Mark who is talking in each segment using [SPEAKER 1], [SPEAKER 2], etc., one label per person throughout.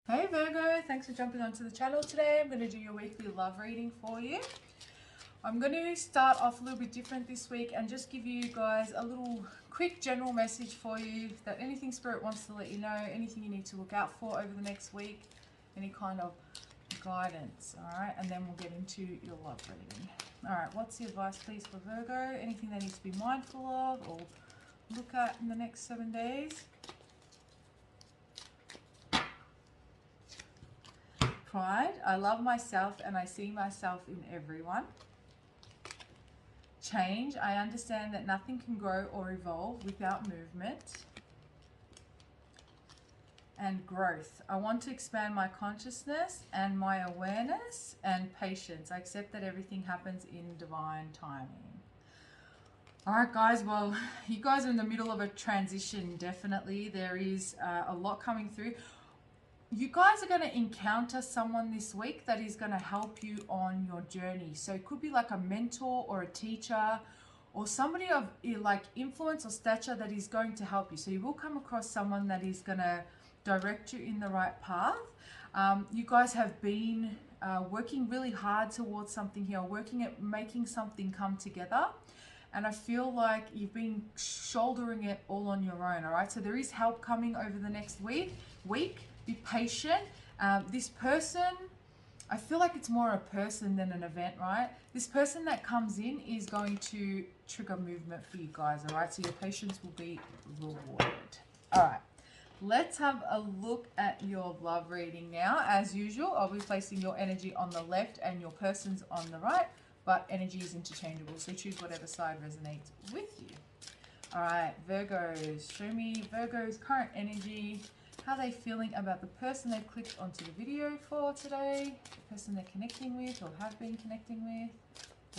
[SPEAKER 1] Hey Virgo, thanks for jumping onto the channel today. I'm going to do your weekly love reading for you. I'm going to start off a little bit different this week and just give you guys a little quick general message for you that anything Spirit wants to let you know, anything you need to look out for over the next week, any kind of guidance, alright? And then we'll get into your love reading. Alright, what's the advice please for Virgo? Anything they need to be mindful of or look at in the next 7 days? Pride, I love myself and I see myself in everyone. Change, I understand that nothing can grow or evolve without movement. And growth, I want to expand my consciousness and my awareness. And patience, I accept that everything happens in divine timing. Alright guys, well, you guys are in the middle of a transition, definitely. There is a lot coming through. You guys are going to encounter someone this week that is going to help you on your journey. So it could be like a mentor or a teacher or somebody of like influence or stature that is going to help you. So you will come across someone that is going to direct you in the right path. You guys have been working really hard towards something here, working at making something come together. And I feel like you've been shouldering it all on your own, all right? So there is help coming over the next week. Be patient. This person, I feel like it's more a person than an event, right? This person that comes in is going to trigger movement for you guys, all right? So your patience will be rewarded. All right, let's have a look at your love reading now. As usual, I'll be placing your energy on the left and your person's on the right, but energy is interchangeable, so choose whatever side resonates with you. All right, Virgos, show me Virgo's current energy. How are they feeling about the person they've clicked onto the video for today, the person they're connecting with or have been connecting with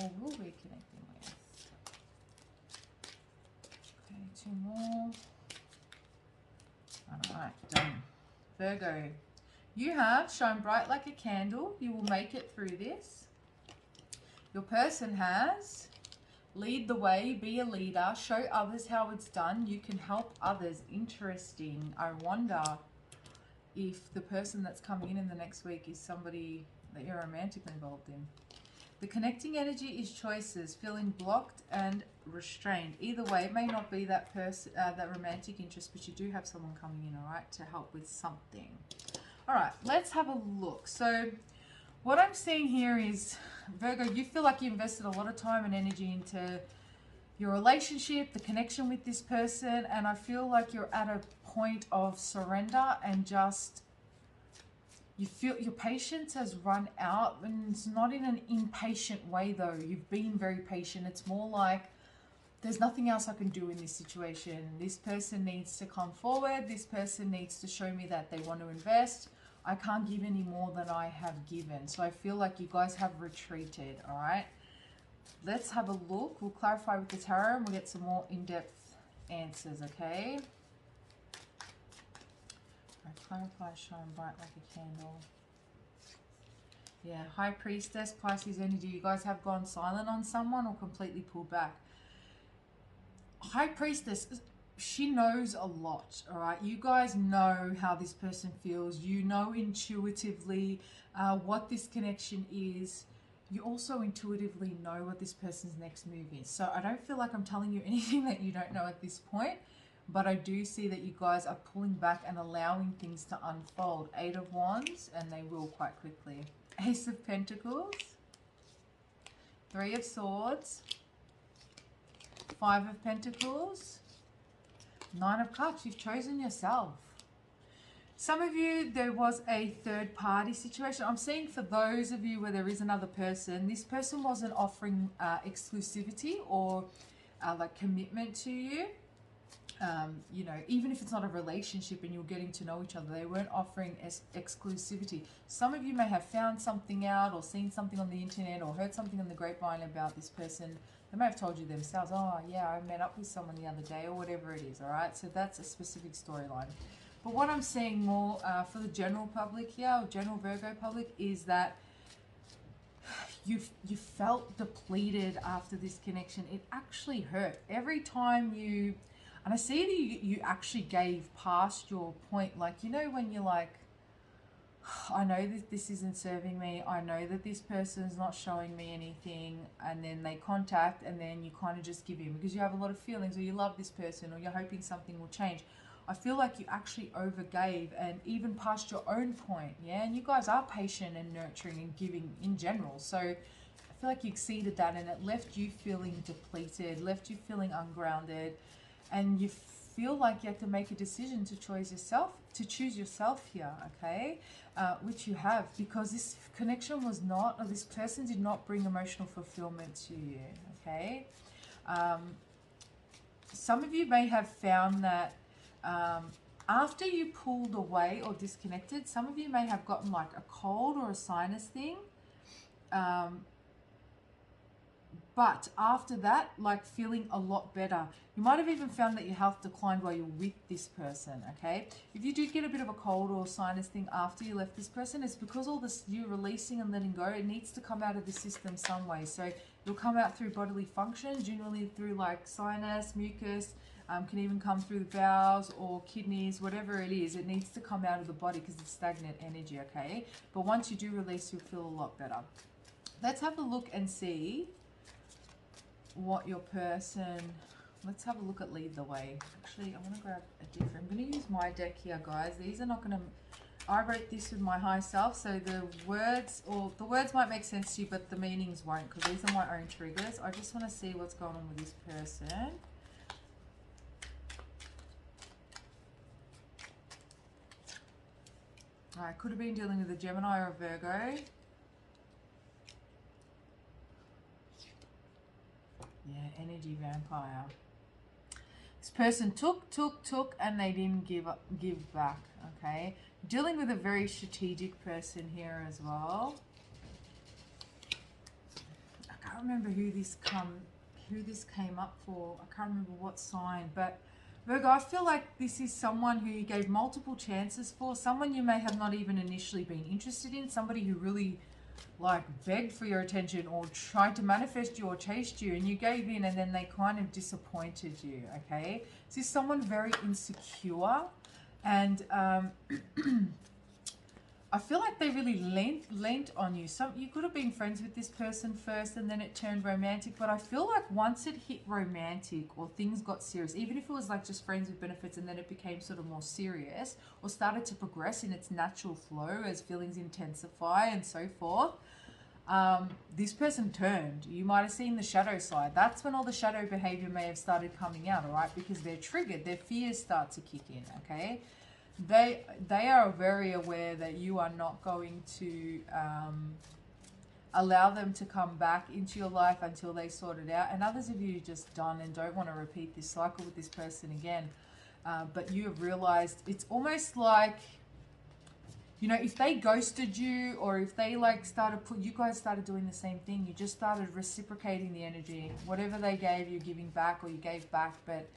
[SPEAKER 1] or will be connecting with. Okay, 2 more. All right, done. Virgo, you have shine bright like a candle. You will make it through this. Your person has lead the way, be a leader, show others how it's done. You can help others. Interesting. I wonder if the person that's coming in the next week is somebody that you're romantically involved in. The connecting energy is choices, feeling blocked and restrained. Either way, it may not be that person, that romantic interest, but you do have someone coming in, all right, to help with something. All right, let's have a look. So what I'm seeing here is, Virgo, you feel like you invested a lot of time and energy into your relationship, the connection with this person, and I feel like you're at a point of surrender and just, you feel your patience has run out, and it's not in an impatient way though. You've been very patient. It's more like there's nothing else I can do in this situation. This person needs to come forward. This person needs to show me that they want to invest. I can't give any more than I have given. So I feel like you guys have retreated, all right? Let's have a look. We'll clarify with the tarot and we'll get some more in-depth answers, okay? All right, clarify, shine bright like a candle. Yeah, High Priestess, Pisces energy. You guys have gone silent on someone or completely pulled back. High Priestess, she knows a lot, all right? You guys know how this person feels. You know intuitively what this connection is. You also intuitively know what this person's next move is. So I don't feel like I'm telling you anything that you don't know at this point, but I do see that you guys are pulling back and allowing things to unfold. 8 of Wands, and they will quite quickly. Ace of Pentacles, 3 of Swords, 5 of Pentacles, 9 of Cups. You've chosen yourself. Some of you, there was a third party situation. I'm seeing for those of you where there is another person, this person wasn't offering exclusivity or like commitment to you. You know, even if it's not a relationship and you're getting to know each other, they weren't offering exclusivity. Some of you may have found something out or seen something on the internet or heard something on the grapevine about this person. They may have told you themselves, oh yeah, I met up with someone the other day, or whatever it is, all right? So that's a specific storyline. But what I'm seeing more for the general public here, or general Virgo public, is that you felt depleted after this connection. It actually hurt. Every time you, and I see that you actually gave past your point. Like, you know, when you're like, I know that this isn't serving me. I know that this person's not showing me anything. And then they contact, and then you kind of just give in because you have a lot of feelings, or you love this person, or you're hoping something will change. I feel like you actually overgave and even past your own point. Yeah. And you guys are patient and nurturing and giving in general. So I feel like you exceeded that, and it left you feeling depleted, left you feeling ungrounded, and you feel like you have to make a decision to choose yourself here, okay? Which you have, because this connection was not, or this person did not bring emotional fulfillment to you, okay? Some of you may have found that after you pulled away or disconnected, some of you may have gotten like a cold or a sinus thing. But after that, like feeling a lot better. You might have even found that your health declined while you're with this person, okay? If you do get a bit of a cold or sinus thing after you left this person, it's because all this you releasing and letting go, it needs to come out of the system some way. So it'll come out through bodily function, generally through like sinus, mucus, can even come through the bowels or kidneys, whatever it is. It needs to come out of the body because it's stagnant energy, okay? But once you do release, you'll feel a lot better. Let's have a look and see what your person, let's have a look at Lead the Way. Actually, I want to grab a different, I'm going to use my deck here, guys. These are not going to, I wrote this with my high self, so the words might make sense to you, but the meanings won't, because these are my own triggers. I just want to see what's going on with this person. I could have been dealing with a Gemini or a Virgo. Yeah, energy vampire. This person took, and they didn't give back, okay? Dealing with a very strategic person here as well. I can't remember who this came up for. I can't remember what sign, but Virgo, I feel like this is someone who you gave multiple chances for, someone you may have not even initially been interested in, somebody who really like begged for your attention or tried to manifest you or chased you, and you gave in, and then they kind of disappointed you, okay? This is someone very insecure, and I feel like they really lent on you. You could have been friends with this person first and then it turned romantic, but I feel like once it hit romantic or things got serious, even if it was like just friends with benefits and then it became sort of more serious or started to progress in its natural flow as feelings intensify and so forth, this person turned. You might have seen the shadow side. That's when all the shadow behavior may have started coming out, all right? Because they're triggered. Their fears start to kick in, okay? They are very aware that you are not going to allow them to come back into your life until they sort it out. And others of you are just done and don't want to repeat this cycle with this person again. But you have realized it's almost like, you know, if they ghosted you or if they like you guys started doing the same thing, you just started reciprocating the energy. Whatever they gave, you're giving back, or you gave back, but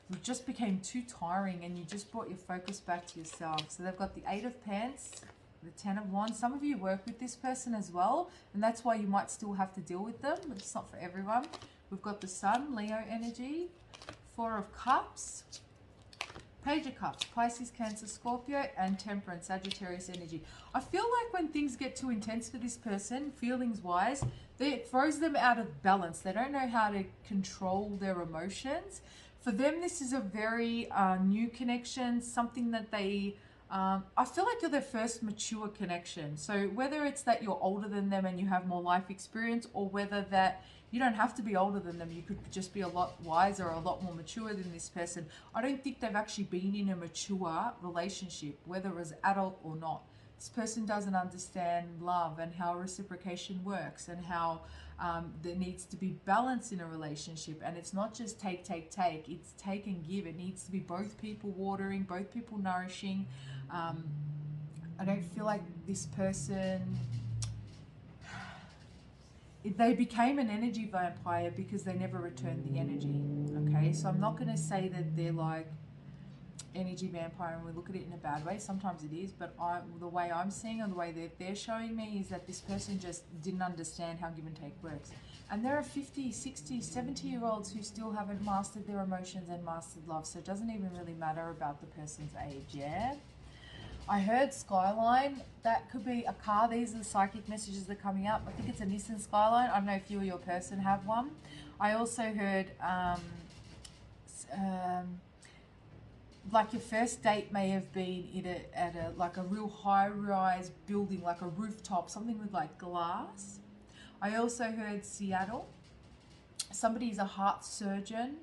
[SPEAKER 1] it just became too tiring and you just brought your focus back to yourself. So they've got the 8 of Pence, the 10 of Wands. Some of you work with this person as well, and that's why you might still have to deal with them, but it's not for everyone. We've got the Sun, Leo energy, 4 of Cups, Page of Cups, Pisces, Cancer, Scorpio, and Temperance, Sagittarius energy. I feel like when things get too intense for this person, feelings-wise, it throws them out of balance. They don't know how to control their emotions. For them, this is a very new connection, something that they, I feel like you're their first mature connection. So whether it's that you're older than them and you have more life experience, or whether that you don't have to be older than them, you could just be a lot wiser or a lot more mature than this person. I don't think they've actually been in a mature relationship, whether it was adult or not. This person doesn't understand love and how reciprocation works, and how there needs to be balance in a relationship, and it's not just take, it's take and give. It needs to be both people watering, both people nourishing. I don't feel like this person, they became an energy vampire because they never returned the energy, okay? So I'm not going to say that they're like energy vampire and we look at it in a bad way. Sometimes it is, but the way I'm seeing and the way that they're showing me is that this person just didn't understand how give and take works. And there are 50, 60, 70-year-olds who still haven't mastered their emotions and mastered love, so it doesn't even really matter about the person's age, yeah? I heard Skyline. That could be a car. These are the psychic messages that are coming up. I think it's a Nissan Skyline. I don't know if you or your person have one. I also heard like your first date may have been at a like a real high-rise building, like a rooftop, something with like glass. I also heard Seattle. Somebody's a heart surgeon.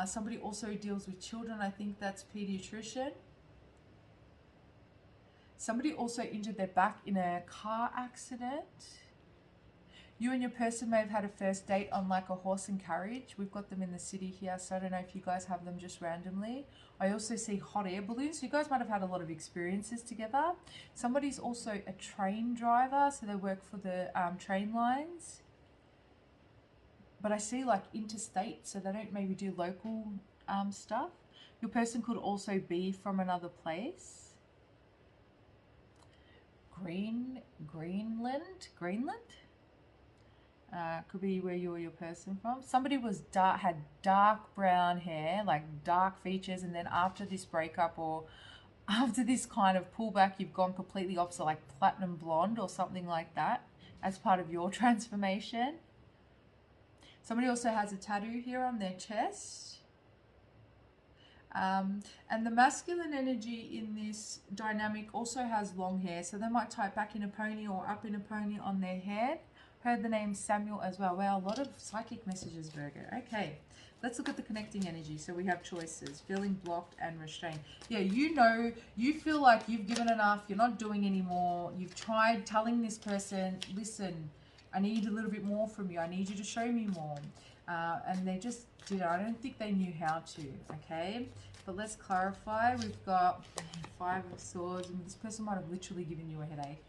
[SPEAKER 1] Somebody also deals with children. I think that's pediatrician. Somebody also injured their back in a car accident. You and your person may have had a first date on like a horse and carriage. We've got them in the city here, so I don't know if you guys have them just randomly. I also see hot air balloons. So you guys might have had a lot of experiences together. Somebody's also a train driver, so they work for the train lines. But I see like interstate, so they don't maybe do local stuff. Your person could also be from another place. Greenland? Could be where you or your person from. Somebody was had dark brown hair, like dark features, and then after this breakup or after this kind of pullback, you've gone completely opposite, like platinum blonde or something like that as part of your transformation. Somebody also has a tattoo here on their chest. And the masculine energy in this dynamic also has long hair, so they might tie it back in a pony or up in a pony on their head. Heard the name Samuel as well. Wow, a lot of psychic messages, Virgo. Okay, let's look at the connecting energy. So we have choices, feeling blocked and restrained. Yeah, you know, you feel like you've given enough, you're not doing anymore. You've tried telling this person, listen, I need a little bit more from you. I need you to show me more. And they just did it. I don't think they knew how to, okay? But let's clarify. We've got 5 of Swords, and this person might have literally given you a headache.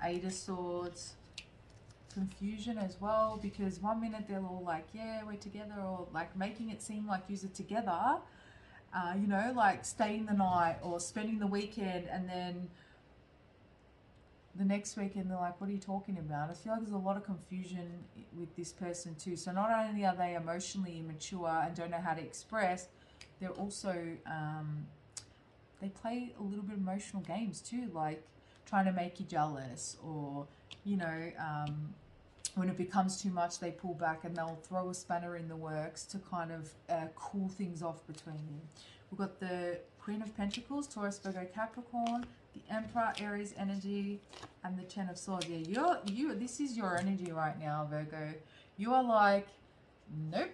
[SPEAKER 1] 8 of Swords. Confusion as well, because one minute they're all like, yeah, we're together, or like making it seem like you're together, you know, like staying the night or spending the weekend, and then the next weekend they're like, what are you talking about? I feel like there's a lot of confusion with this person too. So not only are they emotionally immature and don't know how to express, they're also they play a little bit of emotional games too, like trying to make you jealous, or you know, when it becomes too much, they pull back and they'll throw a spanner in the works to kind of cool things off between you. We've got the Queen of Pentacles, Taurus, Virgo, Capricorn, the Emperor, Aries energy, and the Ten of Swords. Yeah, this is your energy right now, Virgo. You are like, nope,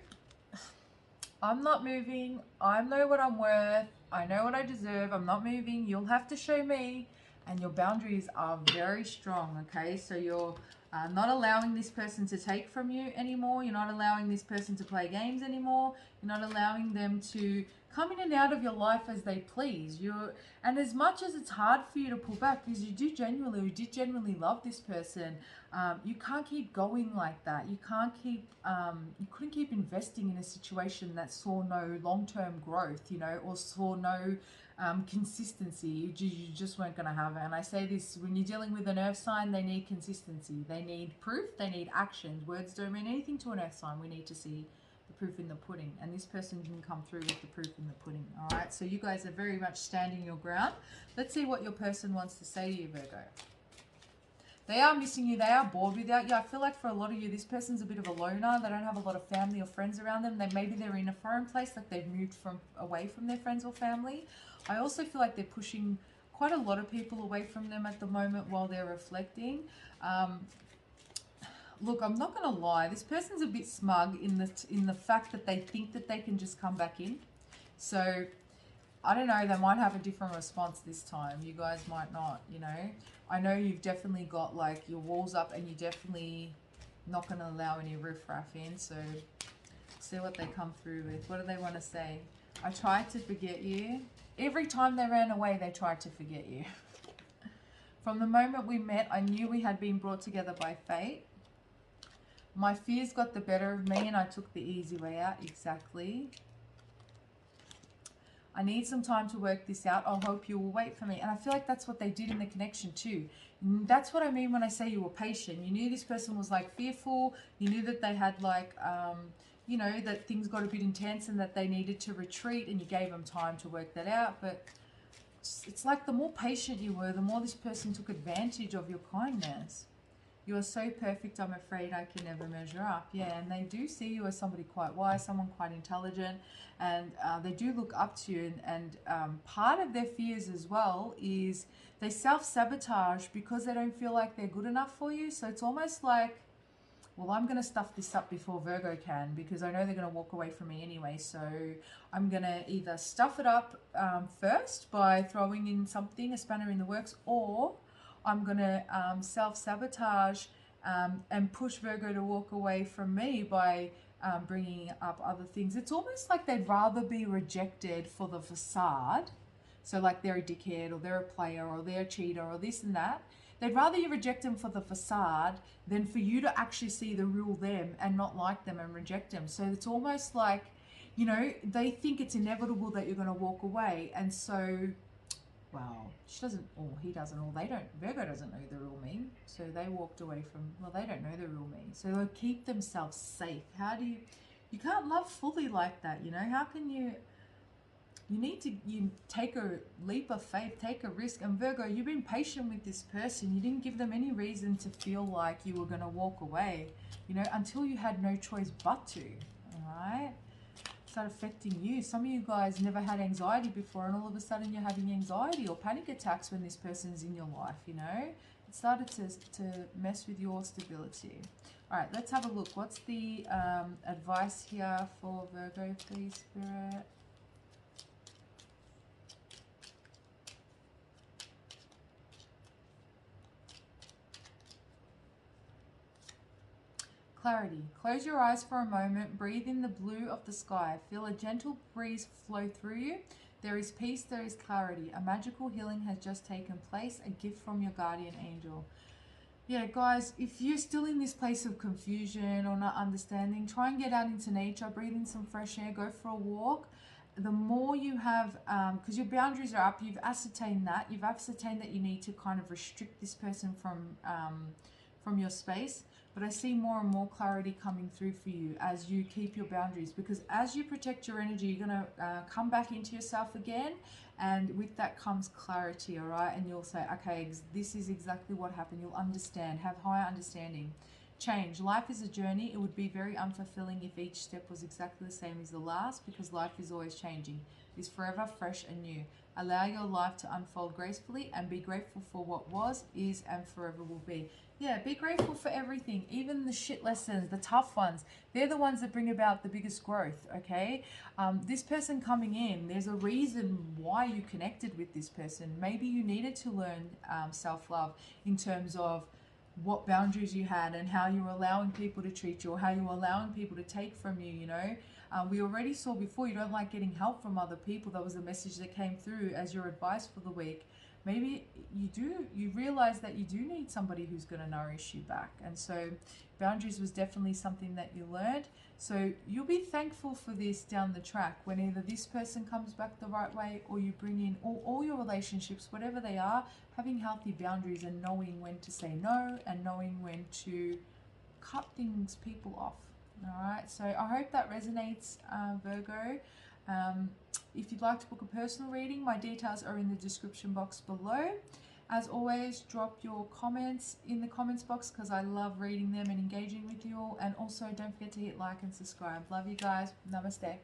[SPEAKER 1] I'm not moving. I know what I'm worth. I know what I deserve. I'm not moving. You'll have to show me. And your boundaries are very strong, okay? So you're not allowing this person to take from you anymore. You're not allowing this person to play games anymore. You're not allowing them to come in and out of your life as they please. And as much as it's hard for you to pull back, because you did genuinely love this person, you can't keep going like that. You can't keep, you couldn't keep investing in a situation that saw no long-term growth, you know, or saw no consistency. You just weren't going to have it. And I say this, when you're dealing with an earth sign, they need consistency. They need proof. They need actions. Words don't mean anything to an earth sign. We need to see the proof in the pudding. And this person can come through with the proof in the pudding. All right. So you guys are very much standing your ground. Let's see what your person wants to say to you, Virgo. They are missing you. They are bored without you. I feel like for a lot of you, this person's a bit of a loner. They don't have a lot of family or friends around them. Maybe they're in a foreign place, like they've moved away from their friends or family. I also feel like they're pushing quite a lot of people away from them at the moment while they're reflecting. Look, I'm not going to lie. This person's a bit smug in the fact that they think that they can just come back in. So I don't know, they might have a different response this time. You guys might not, you know. I know you've definitely got like your walls up, and you're definitely not going to allow any riffraff in. So see what they come through with. What do they want to say? I tried to forget you. Every time they ran away, they tried to forget you. From the moment we met, I knew we had been brought together by fate. My fears got the better of me, and I took the easy way out. Exactly. I need some time to work this out. I hope you will wait for me. And I feel like that's what they did in the connection too. That's what I mean when I say you were patient. You knew this person was like fearful. You knew that they had like, you know, that things got a bit intense and that they needed to retreat, and you gave them time to work that out. But it's like the more patient you were, the more this person took advantage of your kindness. You are so perfect, I'm afraid I can never measure up. Yeah, and they do see you as somebody quite wise, someone quite intelligent, and they do look up to you. And part of their fears as well is they self-sabotage because they don't feel like they're good enough for you. So it's almost like, well, I'm going to stuff this up before Virgo can, because I know they're going to walk away from me anyway. So I'm going to either stuff it up first by throwing in something, a spanner in the works, or I'm going to self-sabotage and push Virgo to walk away from me by bringing up other things. It's almost like they'd rather be rejected for the facade. So like they're a dickhead, or they're a player, or they're a cheater, or this and that. They'd rather you reject them for the facade than for you to actually see the real them and not like them and reject them. So it's almost like, you know, they think it's inevitable that you're going to walk away. And so, well, she doesn't, or he doesn't, or they don't, Virgo doesn't know the real me. So they walked away from, well, they don't know the real me. So they'll keep themselves safe. How do you can't love fully like that, you know? How can you need to take a leap of faith, take a risk. And Virgo, you've been patient with this person. You didn't give them any reason to feel like you were going to walk away, you know, until you had no choice but to, all right? Start affecting you. Some of you guys never had anxiety before, and all of a sudden you're having anxiety or panic attacks when this person's in your life, you know? It started to mess with your stability. All right, let's have a look. What's the advice here for Virgo, please, Spirit? Clarity. Close your eyes for a moment. Breathe in the blue of the sky. Feel a gentle breeze flow through you. There is peace. There is clarity. A magical healing has just taken place. A gift from your guardian angel. Yeah, guys, if you're still in this place of confusion or not understanding, try and get out into nature. Breathe in some fresh air. Go for a walk. The more you have, because your boundaries are up, you've ascertained that. You've ascertained that you need to kind of restrict this person from your space. But I see more and more clarity coming through for you as you keep your boundaries, because as you protect your energy, you're going to come back into yourself again, and with that comes clarity, all right? And you'll say, okay, this is exactly what happened. You'll understand, have higher understanding. Change. Life is a journey. It would be very unfulfilling if each step was exactly the same as the last, because life is always changing. It's forever fresh and new. Allow your life to unfold gracefully and be grateful for what was, is, and forever will be. Yeah, be grateful for everything, even the shit lessons, the tough ones. They're the ones that bring about the biggest growth, okay? This person coming in, there's a reason why you connected with this person. Maybe you needed to learn self-love in terms of what boundaries you had and how you were allowing people to treat you, or how you were allowing people to take from you, you know? We already saw before you don't like getting help from other people. That was a message that came through as your advice for the week. Maybe you realize that you do need somebody who's going to nourish you back. And so boundaries was definitely something that you learned. So you'll be thankful for this down the track when either this person comes back the right way, or you bring in all your relationships, whatever they are, having healthy boundaries and knowing when to say no and knowing when to cut people off. All right, so I hope that resonates, Virgo. If you'd like to book a personal reading, my details are in the description box below. As always, drop your comments in the comments box, because I love reading them and engaging with you all. And also don't forget to hit like and subscribe. Love you guys. Namaste.